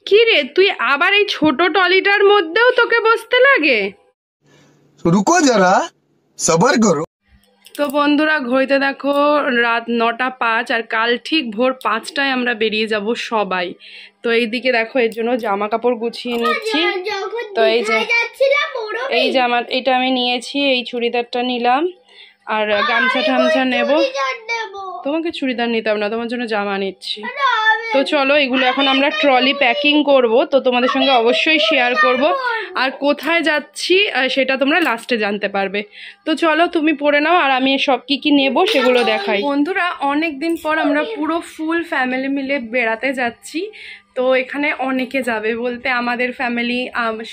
কি রে, তুই আবার এই ছোট টলিটার মধ্যেও তোকে বসতে লাগে? রুকো যারা, সবার করো। তো বন্ধুরা, ঘড়িতে দেখো রাত 9:05, আর কাল ঠিক ভোর 5টায় আমরা বেরিয়ে যাব সবাই। তো এইদিকে দেখো এর জন্য জামা কাপড় গুছিয়ে নিচ্ছি। তো এই যে আমার এটা আমি নিয়েছি, এই চুড়িদারটা নিলাম, আর গামছা টামছা নেব। তোমাকে চুড়িদার নিতাম না, তোমার জন্য জামা নিচ্ছি। তো চলো, এগুলো এখন আমরা ট্রলি প্যাকিং করব, তো তোমাদের সঙ্গে অবশ্যই শেয়ার করব। আর কোথায় যাচ্ছি সেটা তোমরা লাস্টে জানতে পারবে। তো চলো, তুমি পড়ে নাও আর আমি সব কি নেব সেগুলো দেখাই। বন্ধুরা, অনেক দিন পর আমরা পুরো ফুল ফ্যামিলি মিলে বেড়াতে যাচ্ছি। তো এখানে অনেকে যাবে বলতে আমাদের ফ্যামিলি,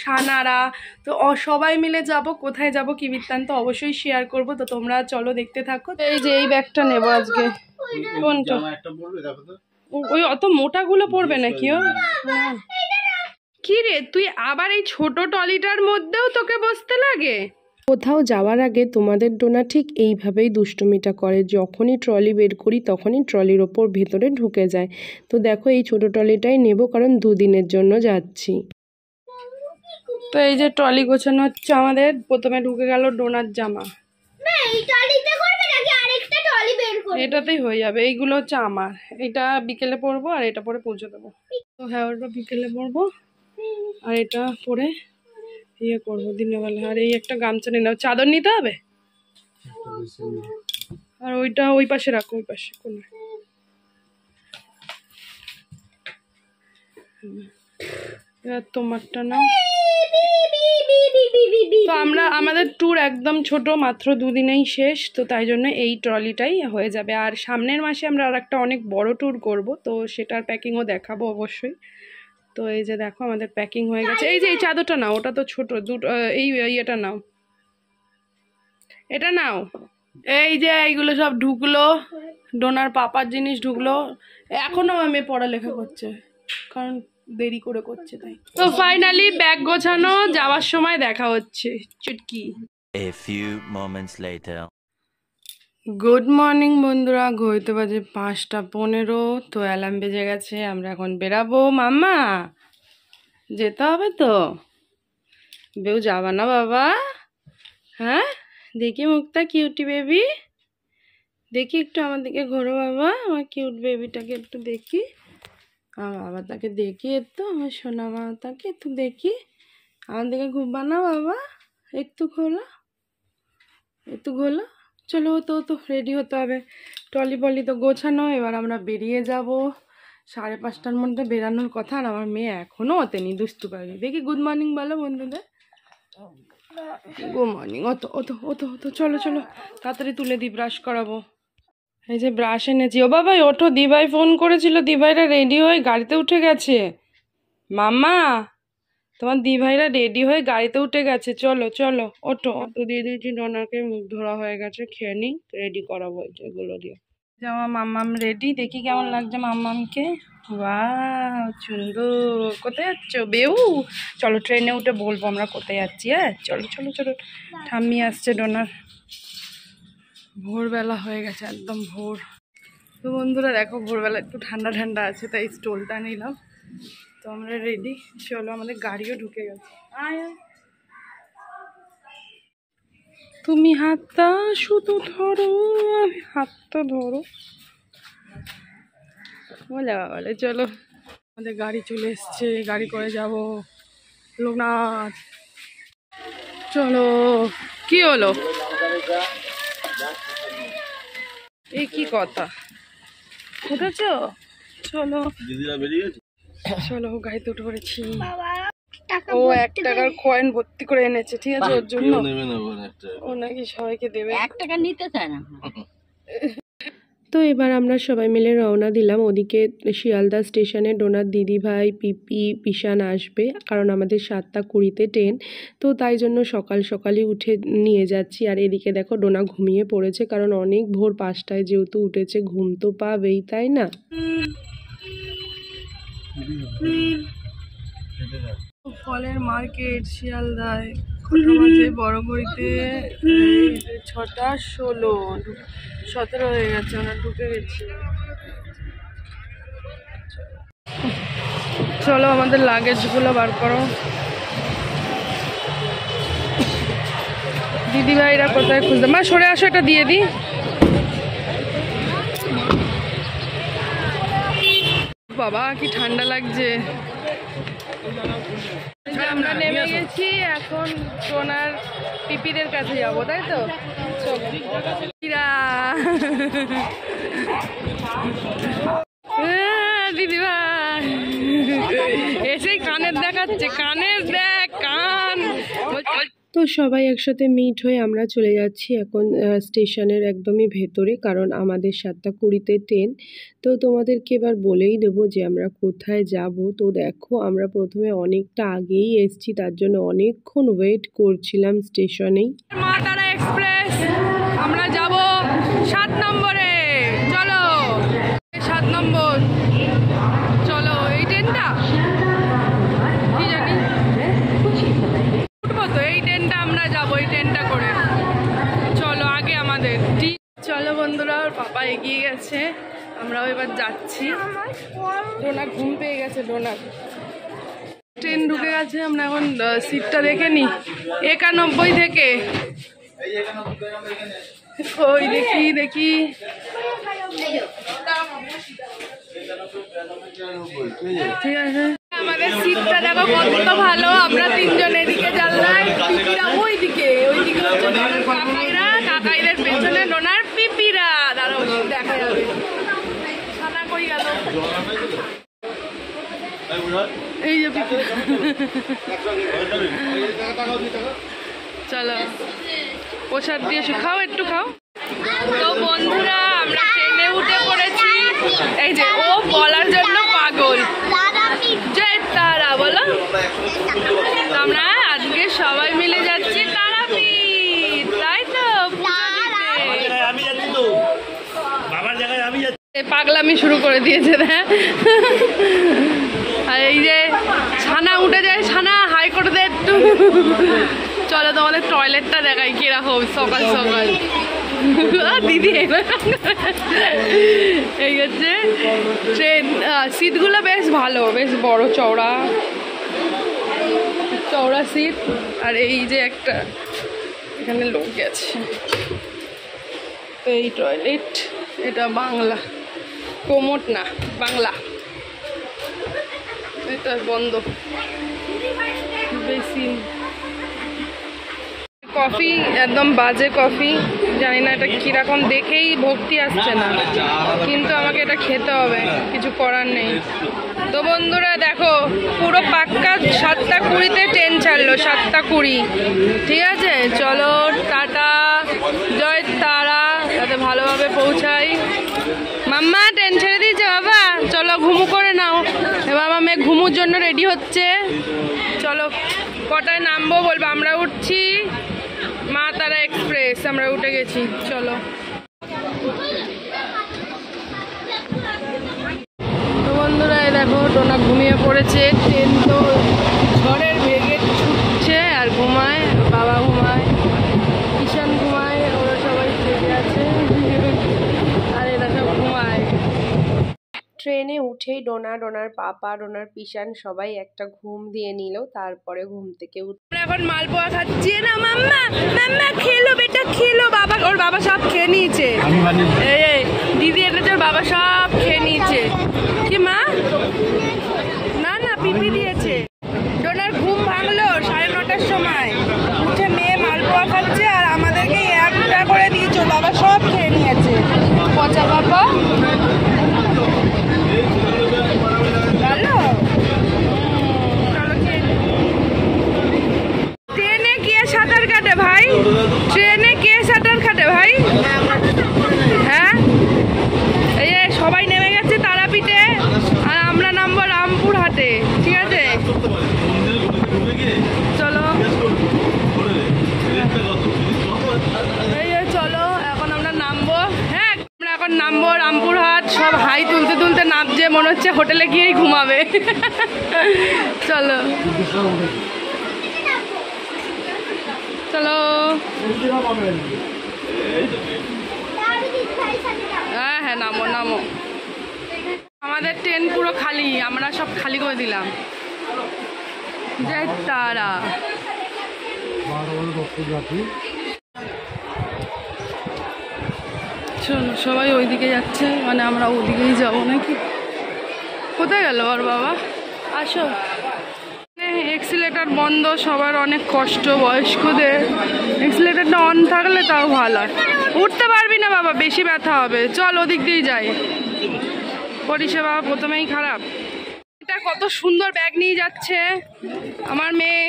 সানারা, তো সবাই মিলে যাব। কোথায় যাব কি বৃত্তান্ত অবশ্যই শেয়ার করব, তো তোমরা চলো দেখতে থাকো। এই যে এই ব্যাগটা নেব আজকে। কোনটা? ওই অত মোটাগুলো পড়বে নাকি? কি রে, তুই আবার এই ছোট টলিটার মধ্যেও তোকে বসতে লাগে? কোথাও যাওয়ার আগে তোমাদের ডোনা ঠিক এইভাবেই দুষ্টুমিটা করে। যখনই ট্রলি বের করি তখনই ট্রলির ওপর ভেতরে ঢুকে যায়। তো দেখো, এই ছোট ট্রলিটাই নেব, কারণ 2 দিনের জন্য যাচ্ছি। তো এই যে ট্রলি গোছানো হচ্ছে আমাদের। প্রথমে ঢুকে গেল ডোনার জামা। এটাতেই হয়ে যাবে। এইগুলো হচ্ছে আমার, এটা বিকেলে পরবো আর এটা পরে পৌঁছে দেবো। তো হ্যাঁ, ওটা বিকেলে পরবো আর এটা পরে ইয়ে করবো দিনের বেলা। আর এই একটা গামছা নিলাম, চাদর নিতে হবে। আর ওইটা ওই পাশে রাখো, ওই পাশে কোন। তোমারটা নাও। তো আমাদের ট্যুর একদম ছোট, মাত্র 2 দিনেই শেষ। তো তাই জন্য এই ট্রলিটাই হয়ে যাবে। আর সামনের মাসে আমরা আর একটা অনেক বড় ট্যুর করব, তো সেটার প্যাকিংও দেখাবো অবশ্যই। তো এই যে দেখো আমাদের প্যাকিং হয়ে গেছে। এই যে এই চাদরটা নাও, ওটা তো ছোট। দুটো এই ইয়েটা নাও, এটা নাও। এই যে এইগুলো সব ঢুকলো, ডোনার পাপার জিনিস ঢুকলো। এখনো আমি পড়ালেখা করছে, কারণ দেরি করে করছে তাই। তো ফাইনালি ব্যাগ গোছানো, যাওয়ার সময় দেখা হচ্ছে। চুটকি। A few moments later. Good morning বন্ধুরা, ঘড়িতে বাজে 5:15। তো অ্যালার্ম বেজে গেছে, আমরা এখন বেরাবো। মাম্মা, যেতে হবে তো? বেউ যাবা না বাবা? হ্যাঁ, দেখি মুখটা, কিউটি বেবি। দেখি একটু আমার দিকে ঘোরো বাবা, আমার কিউট বেবিটাকে একটু দেখি। আমার বাবাটাকে দেখি একটু, আমার সোনা মাটাকে একটু দেখি। আমার দিকে ঘুরবা না বাবা? একটু খোলা, একটু খোলা। চলো, তো রেডি হতে হবে। ট্রলি পলি তো গোছানো, এবার আমরা বেরিয়ে যাব। 5:30টার মধ্যে বেরানোর কথা, আর আমার মেয়ে এখনও ওতেনি, দুষ্টু পাবি। দেখি গুড মর্নিং বলো বন্ধুদের। Good morning. অত চলো তাড়াতাড়ি তুলে দিই, ব্রাশ করাবো। এই যে ব্রাশ এনেছি। ও বাবা ওঠো, দিভাই ফোন করেছিল, দিভাইরা রেডি হয়ে গাড়িতে উঠে গেছে। মাম্মা, তোমার দিভাইরা রেডি হয়ে গাড়িতে উঠে গেছে, চলো ওঠো। অটো দিয়ে দিয়েছি, ডোনাকে মুখ ধরা হয়ে গেছে, খেয়ে নি, রেডি করাবো এগুলো দিয়ে। আমার মাম্মাম রেডি, দেখি কেমন লাগছে মাম্মামকে। বাহ, সুন্দর। কোথায় যাচ্ছ বেউ? চলো ট্রেনে উঠে বলবো আমরা কোথায় যাচ্ছি। হ্যাঁ চলো। ঠাম্মি আসছে ডোনার। ভোরবেলা হয়ে গেছে, একদম ভোর। তো বন্ধুরা দেখো, ভোরবেলা একটু ঠান্ডা আছে, তাই স্টোলটা নিলাম। তো আমরা রেডি, চলো। আমাদের গাড়িও ঢুকে গেছে। তুমি হাতটা শুধু ধরো, আমি হাতটা ধরো। বলে বাবালে, চলো। আমাদের গাড়ি চলে এসছে, গাড়ি করে যাব লোকনাথ। চলো। কি হলো? এই কি কথা? উঠেছ? চলো গাড়িতে উঠে পড়েছি। ও 1 টাকার কয়েন ভর্তি করে এনেছে, ঠিক আছে, ওর জন্য। ও নাকি সবাইকে দেবে, 1 টাকা নিতে চায় না। তো এবার আমরা সবাই মিলে রওনা দিলাম। ওদিকে শিয়ালদা স্টেশনে ডোনার দিদিভাই, পিপি, পিশান আসবে, কারণ আমাদের 7:20-তে ট্রেন। তো তাই জন্য সকালই উঠে নিয়ে যাচ্ছি। আর এদিকে দেখো ডোনা ঘুমিয়ে পড়েছে, কারণ অনেক ভোর 5টায় যেহেতু উঠেছে, ঘুম তো পাবেই, তাই না? ফলের মার্কেট শিয়ালদায়। কটা বাজে? বড় ঘড়িতে 6:16, 17 হয়ে গেছে, আমরা ঢুকে গেছি। চলো আমাদের লাগেজগুলো বার করো। দিদি ভাইরা কোথায় খুঁজতে, মা সরে আসো, এটা দিয়ে দিই। বাবা কি ঠান্ডা লাগছে। আমরা নেমে গেছি, এখন সোনার পিপিদের কাছে যাবো, তাই তো? চলো দিদি ভাই এসেই কানের দেখাচ্ছে, কানের দেখ, কান। তো সবাই একসাথে মিট হয়ে আমরা চলে যাচ্ছি এখন স্টেশনের একদমই ভেতরে, কারণ আমাদের 7:20-তে ট্রেন। তো তোমাদেরকে এবার বলেই দেবো যে আমরা কোথায় যাব। তো দেখো আমরা প্রথমে অনেকটা আগেই এসেছি, তার জন্য অনেকক্ষণ ওয়েট করছিলাম স্টেশনেই। মা তারা এক্সপ্রেস, আমরা যাব 7 নম্বরে। চলো 7 নম্বর, চলো। এই ট্রেনটা কি জানি উঠবো তো, এই ট্রেনটা আমরা যাবো, এই ট্রেনটা করে। চলো আগে আমাদের। চলো বন্ধুরা, পাপা এগিয়ে গেছে, আমরাও এবার যাচ্ছি। ডোনা ঘুম পেয়ে গেছে, ডোনা। ট্রেন ঢুকে গেছে, আমরা এখন সিটটা দেখে নি 91 থেকে। ওই দেখি দেখি, ঠিক আছে। আমাদের সিটটা দেখো কত ভালো, আমরা 3 জন এদিকে জানলায়, পিপিরা ওইদিকে, ওইদিকে হচ্ছে কাকাইরা, কাকাইদের পেছনে ডোনার পিপিরা। দাঁড়াও দেখা যাবে। খানা কই গেল? এই যে পিপিরা। চলো প্রসাদ দিয়ে খাও, একটু খাও। তো বন্ধুরা আমরা ট্রেনে উঠে পড়েছি। এই যে ও বলার জন্য পাগল, জয় তারা বলো। আমরা আজকে সবাই মিলে যাচ্ছি তারাপীঠ, তাই তো? পাগলামি শুরু করে দিয়েছে। আর এই যে ছানা উঠে যায়, ছানা হাই করে দেয় একটু। চলো তোমাদের টয়লেটটা দেখাই কিরকম সকাল সকাল। দিদি এই হচ্ছে ট্রেন। সিটগুলো বেশ ভালো, বেশ বড় চওড়া চওড়া সিট। আর এই যে একটা এখানে লোক গেছে, এই টয়লেট। এটা বাংলা, কোমোট না, বাংলা। এটা বন্ধ। বেশি কফি, একদম বাজে কফি, জানি না এটা কিরকম, দেখেই ভক্তি আসছে না, কিন্তু আমাকে এটা খেতে হবে, কিছু করার নেই। তো বন্ধুরা দেখো পুরো পাক্কা 7:20-তে ট্রেন ছাড়লো, 7:20। ঠিক আছে, চলো টাটা, জয় তারা, যাতে ভালোভাবে পৌঁছাই। মাম্মা ট্রেন ছেড়ে দিয়েছে বাবা, চলো ঘুমু করে নাও। এবার আমার মেয়ে ঘুমুর জন্য রেডি হচ্ছে। চলো কটায় নামবো বলবো, আমরা উঠছি মা তারা এক্সপ্রেস, আমরা উঠে গেছি। চলো তো বন্ধুরা এই দেখো ডোনা ঘুমিয়ে পড়েছে। ট্রেন তো ঝড়ের বেগে ছুটছে, আর ঘুমায়, বাবা ঘুমায়, কিষান ঘুমায়, ওরা সবাই জেগে আছে, আর এরা সব ঘুমায়। ট্রেনে উঠেই ডোনা, ডোনার পাপা, ডোনার পিসান সবাই একটা ঘুম দিয়ে নিল। তারপরে ঘুম থেকে উঠে এখন মালপোয়া খাচ্ছি না। মাম্মা মাম্মা খেলো বেটা, খেলো। বাবা, ওর বাবা সব খেয়ে নিয়েছে। এই দিদি এনেছে, ওর বাবা সব খেয়ে নিয়েছে। কি মা? না না, পিপি দিয়েছে। ডোনার ঘুম ভাঙলো 9:30-টার সময়, উঠে মেয়ে মালপোয়া খাচ্ছে, আর আমাদেরকে একটা করে দিয়েছে, বাবা সব খেয়ে নিয়েছে। পচা বাবা ট্রেনে কে সাঁতার কাটে ভাই? ট্রেনে কে সাঁতার কাটে ভাই? হ্যাঁ, এই সবাই নেমে গেছে তারাপীঠে, আর আমরা নামবো রামপুরহাটে। ঠিক আছে, চলো এই চলো এখন আমরা নামবো। হ্যাঁ, আমরা এখন নামবো রামপুরহাট। সব হাই তুলতে তুলতে নামছে, মনে হচ্ছে হোটেলে গিয়েই ঘুমাবে। চলো চলো, হ্যাঁ হ্যাঁ নামো নামো। আমাদের ট্রেন পুরো খালি, আমরা সব খালি করে দিলাম। জয় তারা। চলো সবাই ওইদিকে যাচ্ছে, মানে আমরা ওদিকেই যাবো নাকি? কোথায় গেল ওর বাবা? আসো। এক্সিলেটার বন্ধ, সবার অনেক কষ্ট, বয়স্কদের। এক্সিলেটারটা অন থাকলে তাও ভালো হয়। উঠতে পারবি না বাবা, বেশি ব্যথা হবে। চল ওদিক দিয়েই যাই। পরিষেবা প্রথমেই খারাপ। এটা কত সুন্দর ব্যাগ নিয়ে যাচ্ছে আমার মেয়ে।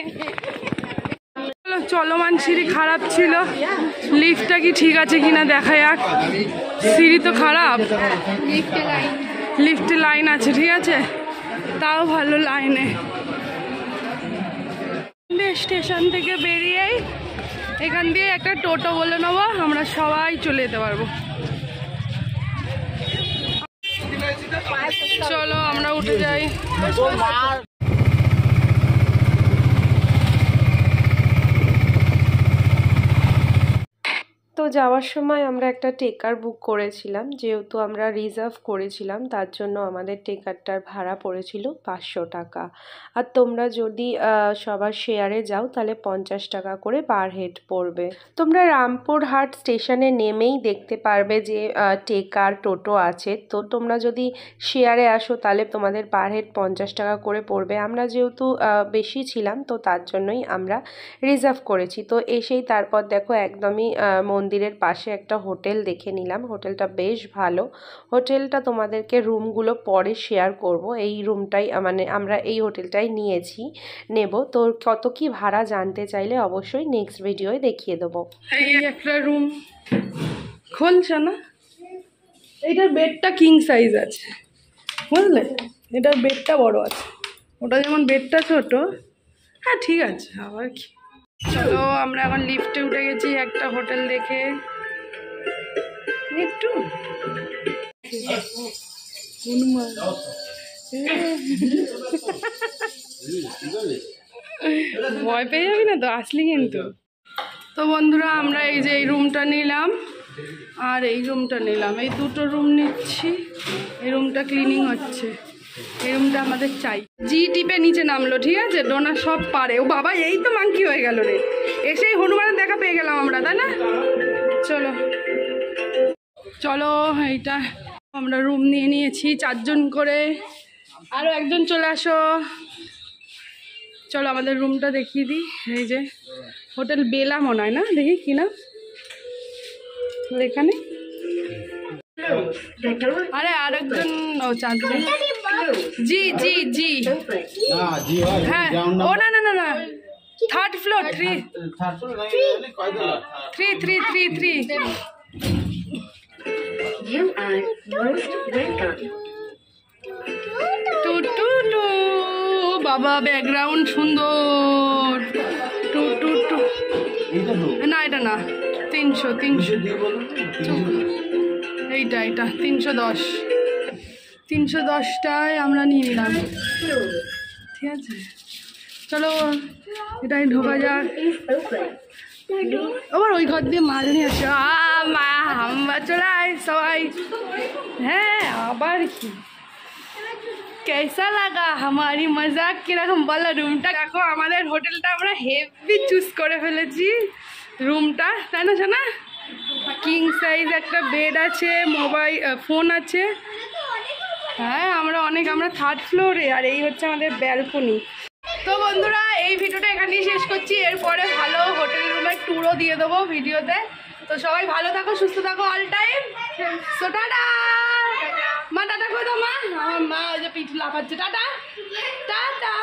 চলমান সিঁড়ি খারাপ ছিল, লিফটটা কি ঠিক আছে কিনা দেখা যাক। সিঁড়ি তো খারাপ, লিফটে লাইন আছে, ঠিক আছে, তাও ভালো লাইনে। স্টেশন থেকে বেরিয়েই এখান দিয়ে একটা টোটো বলে নেবো, আমরা সবাই চলে যেতে পারবো। চলো আমরা উঠে যাই। তো যাওয়ার সময় আমরা একটা টেকার বুক করেছিলাম, যেহেতু আমরা রিজার্ভ করেছিলাম তার জন্য আমাদের টেকারটার ভাড়া পড়েছিল 500 টাকা। আর তোমরা যদি সবার শেয়ারে যাও তাহলে 50 টাকা করে পার হেড পড়বে। তোমরা রামপুরহাট স্টেশনে নেমেই দেখতে পারবে যে টেকার টোটো আছে। তো তোমরা যদি শেয়ারে আসো তাহলে তোমাদের পার হেড 50 টাকা করে পড়বে। আমরা যেহেতু বেশি ছিলাম তো তার জন্যই আমরা রিজার্ভ করেছি। তো এসেই তারপর দেখো একদমই মন্দিরের পাশে একটা হোটেল দেখে নিলাম। হোটেলটা বেশ ভালো। হোটেলটা তোমাদেরকে রুমগুলো পরে শেয়ার করব। এই রুমটাই মানে আমরা এই হোটেলটাই নেব। তো কত কি ভাড়া জানতে চাইলে অবশ্যই নেক্সট ভিডিওয় দেখিয়ে দেবো। এই একটা রুম খুলছে না, এইটার বেডটা কিং সাইজ আছে, বুঝলে, এটার বেডটা বড় আছে, ওটা যেমন বেডটা ছোট। হ্যাঁ ঠিক আছে, আবার কি। চলো আমরা এখন লিফটে উঠে গেছি একটা হোটেল দেখে। একটু ভয় পেয়ে যাবি না তো আসলি কিন্তু। তো বন্ধুরা আমরা এই যে এই রুমটা নিলাম আর এই রুমটা নিলাম, এই দুটো রুম নিচ্ছি। এই রুমটা ক্লিনিং হচ্ছে, এই রুমটা আমাদের চাই। জি টিপে নিচে নামলো, ঠিক আছে, ডোনা সব পারে। ও বাবা, এই তো মাংকি হয়ে গেল রে, এসেই হনুমানের দেখা পেয়ে গেলাম আমরা, তাই না? চলো চলো, এইটা আমরা রুম নিয়ে নিয়েছি 4 জন করে, আরও একজন চলে আসো। চলো আমাদের রুমটা দেখিয়ে দিই। এই যে হোটেল বেলা মনে হয়, না দেখি কি না এখানে। আরে আরেকজন, ও 4 জন। জি জি জি, হ্যাঁ। ও না না না না, 3rd floor, 3 two two two. বাবা ব্যাকগ্রাউন্ড সুন্দর। টু টু টু, না এটা না, 300 এইটা 310, 310টায় আমরা নিয়ে নিলাম, ঠিক আছে। চলো এটাই ঢোকা যাক। আবার ওই ঘর দিয়ে মাছ নিয়ে আসছে, মা হাম্বা চলে আয় সবাই। হ্যাঁ আবার কি, कैसा लगा हमारी मजाक কিরকম বলো? রুমটা দেখো, আমাদের হোটেলটা আমরা হেভি চুজ করে ফেলেছি রুমটা, তাই না সোনা? কিং সাইজ একটা বেড আছে, মোবাইল ফোন আছে। হ্যাঁ আমরা 3rd ফ্লোরে, আর এই হচ্ছে আমাদের ব্যালকনি। তো বন্ধুরা এই ভিডিওটা এখানেই শেষ করছি। এরপরে ভালো হোটেল রুমের ট্যুরও দিয়ে দেবো ভিডিওতে। তো সবাই ভালো থাকো, সুস্থ থাকো অল টাইম। So tata. মা টাটা করে দাও মা, আমার মা যে পিঠ লাফাচ্ছে। Tata tata.